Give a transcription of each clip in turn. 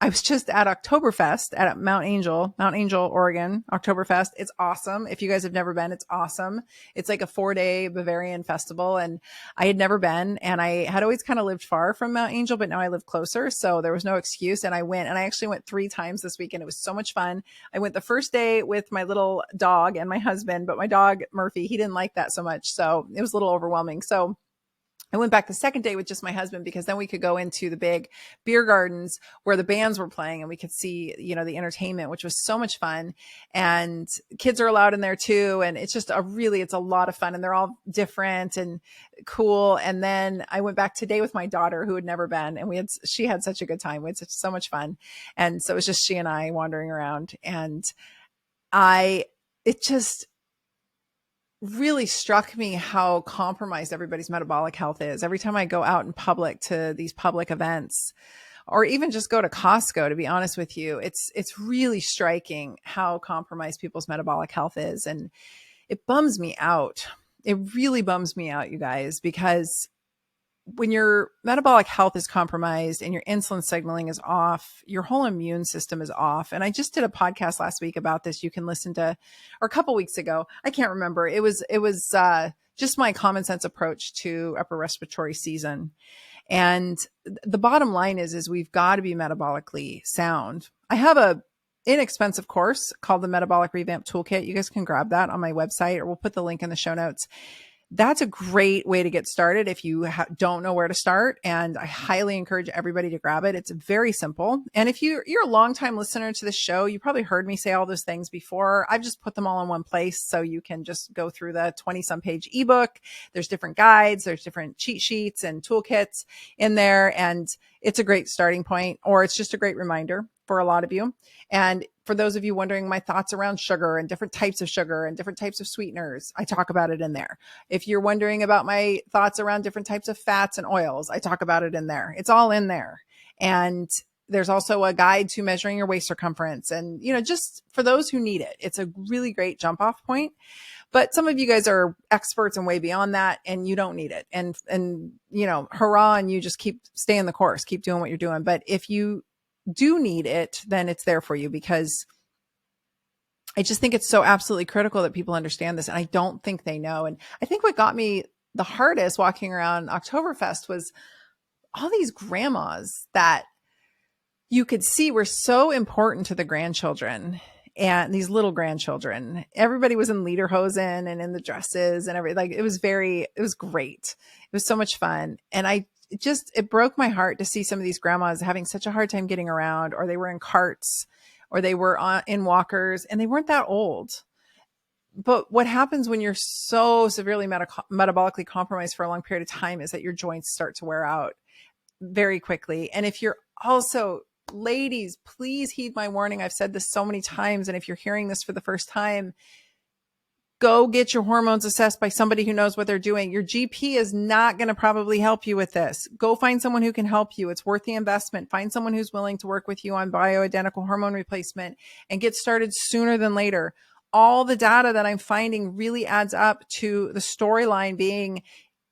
I was just at Oktoberfest at Mount Angel, Oregon, Oktoberfest. It's awesome. If you guys have never been, it's awesome. It's like a 4-day Bavarian festival, and I had never been, and I had always kind of lived far from Mount Angel, but now I live closer. So there was no excuse. And I went, and I actually went 3 times this weekend. It was so much fun. I went the first day with my little dog and my husband, but my dog, Murphy, he didn't like that so much. So it was a little overwhelming. So I went back the second day with just my husband, because then we could go into the big beer gardens where the bands were playing, and we could see, the entertainment, which was so much fun. And kids are allowed in there too. And it's just it's a lot of fun, and they're all different and cool. And then I went back today with my daughter, who had never been, and she had such a good time. We had so much fun. And so it was just she and I wandering around, and it just really struck me how compromised everybody's metabolic health is. Every time I go out in public to these public events, or even just go to Costco, to be honest with you, it's really striking how compromised people's metabolic health is. And it bums me out. It really bums me out, you guys, because when your metabolic health is compromised and your insulin signaling is off, your whole immune system is off. And I just did a podcast last week about this. You can listen to, or a couple weeks ago, I can't remember. It was just my common sense approach to upper respiratory season. And the bottom line is we've got to be metabolically sound. I have a inexpensive course called the Metabolic Revamp Toolkit. You guys can grab that on my website, or we'll put the link in the show notes. That's a great way to get started if you don't know where to start. And I highly encourage everybody to grab it. It's very simple. And if you're a longtime listener to the show, you probably heard me say all those things before. I've just put them all in one place, so you can just go through the 20-some page ebook. There's different guides, there's different cheat sheets and toolkits in there. And it's a great starting point, or it's just a great reminder for a lot of you. And for those of you wondering my thoughts around sugar and different types of sugar and different types of sweeteners, I talk about it in there. If you're wondering about my thoughts around different types of fats and oils, I talk about it in there. It's all in there. And there's also a guide to measuring your waist circumference. And, just for those who need it, it's a really great jump off point. But some of you guys are experts and way beyond that, and you don't need it. And hurrah, and you just stay in the course, keep doing what you're doing. But if you do need it, then it's there for you, because I just think it's so absolutely critical that people understand this. And I don't think they know. And I think what got me the hardest walking around Oktoberfest was all these grandmas that you could see were so important to the grandchildren, and these little grandchildren. Everybody was in lederhosen and in the dresses and everything. It was great. It was so much fun. And it broke my heart to see some of these grandmas having such a hard time getting around, or they were in carts, or they were in walkers, and they weren't that old. But what happens when you're so severely metabolically compromised for a long period of time is that your joints start to wear out very quickly. And if you're also, ladies, please heed my warning. I've said this so many times. And if you're hearing this for the first time, go get your hormones assessed by somebody who knows what they're doing. Your GP is not going to probably help you with this. Go find someone who can help you. It's worth the investment. Find someone who's willing to work with you on bioidentical hormone replacement, and get started sooner than later. All the data that I'm finding really adds up to the storyline being,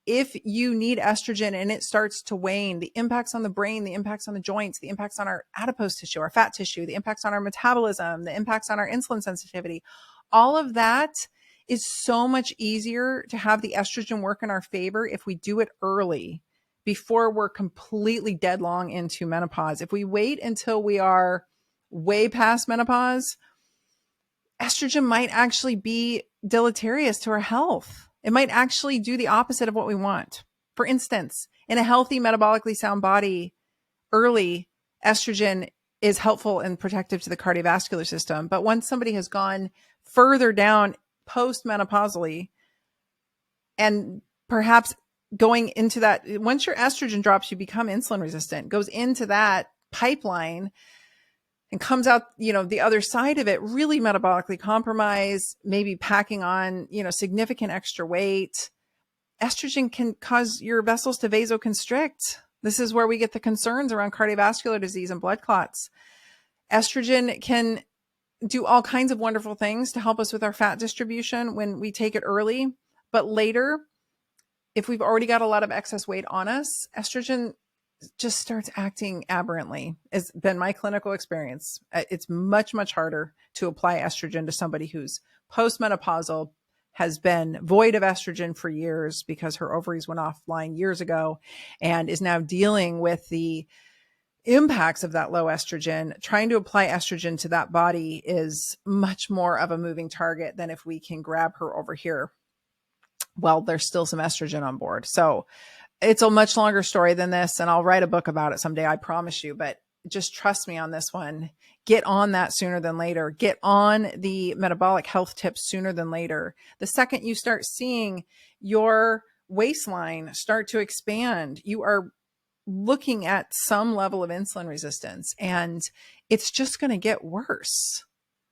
if you need estrogen and it starts to wane, the impacts on the brain, the impacts on the joints, the impacts on our adipose tissue, our fat tissue, the impacts on our metabolism, the impacts on our insulin sensitivity, all of that is so much easier to have the estrogen work in our favor if we do it early, before we're completely dead long into menopause. If we wait until we are way past menopause, estrogen might actually be deleterious to our health. It might actually do the opposite of what we want. For instance, in a healthy, metabolically sound body, early estrogen is helpful and protective to the cardiovascular system. But once somebody has gone further down post-menopausally, and perhaps going into that, once your estrogen drops, you become insulin resistant, goes into that pipeline and comes out, the other side of it, really metabolically compromised, maybe packing on, significant extra weight. Estrogen can cause your vessels to vasoconstrict. This is where we get the concerns around cardiovascular disease and blood clots. Estrogen can do all kinds of wonderful things to help us with our fat distribution when we take it early. But later, if we've already got a lot of excess weight on us, estrogen just starts acting aberrantly. It's been my clinical experience. It's much, much harder to apply estrogen to somebody who's postmenopausal, has been void of estrogen for years because her ovaries went offline years ago, and is now dealing with the impacts of that low estrogen. Trying to apply estrogen to that body is much more of a moving target than if we can grab her over here. Well, there's still some estrogen on board. So it's a much longer story than this, and I'll write a book about it someday, I promise you, but just trust me on this one. Get on that sooner than later. Get on the metabolic health tips sooner than later. The second you start seeing your waistline start to expand, you are looking at some level of insulin resistance, and it's just going to get worse,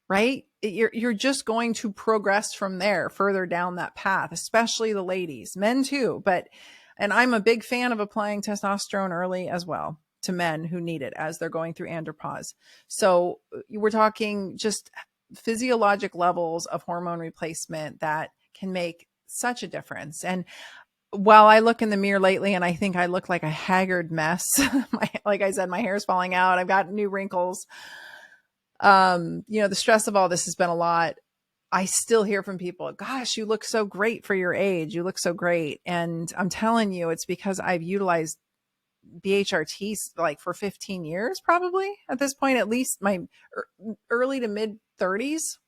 right? You're just going to progress from there further down that path, especially the ladies, men too. And I'm a big fan of applying testosterone early as well to men who need it as they're going through andropause. So we're talking just physiologic levels of hormone replacement that can make such a difference. And while I look in the mirror lately and I think I look like a haggard mess, like I said, my hair's falling out, I've got new wrinkles. The stress of all this has been a lot. I still hear from people, gosh, you look so great for your age. You look so great. And I'm telling you, it's because I've utilized BHRT like for 15 years, probably at this point, at least my early to mid 30s.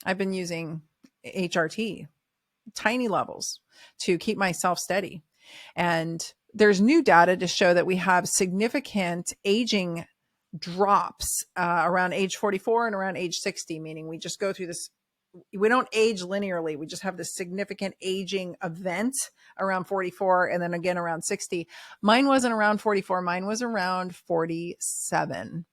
I've been using HRT, tiny levels, to keep myself steady. And there's new data to show that we have significant aging drops around age 44 and around age 60, meaning we just go through this. We don't age linearly. We just have this significant aging event around 44 and then again around 60. Mine wasn't around 44. Mine was around 47,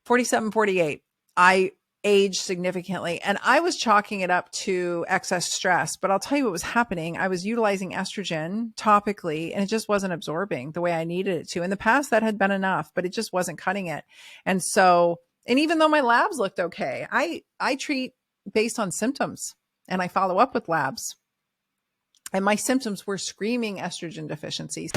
48. I aged significantly, and I was chalking it up to excess stress. But I'll tell you what was happening. I was utilizing estrogen topically, and it just wasn't absorbing the way I needed it to. In the past, that had been enough, but it just wasn't cutting it. And even though my labs looked okay, I treat based on symptoms, and I follow up with labs. And my symptoms were screaming estrogen deficiencies.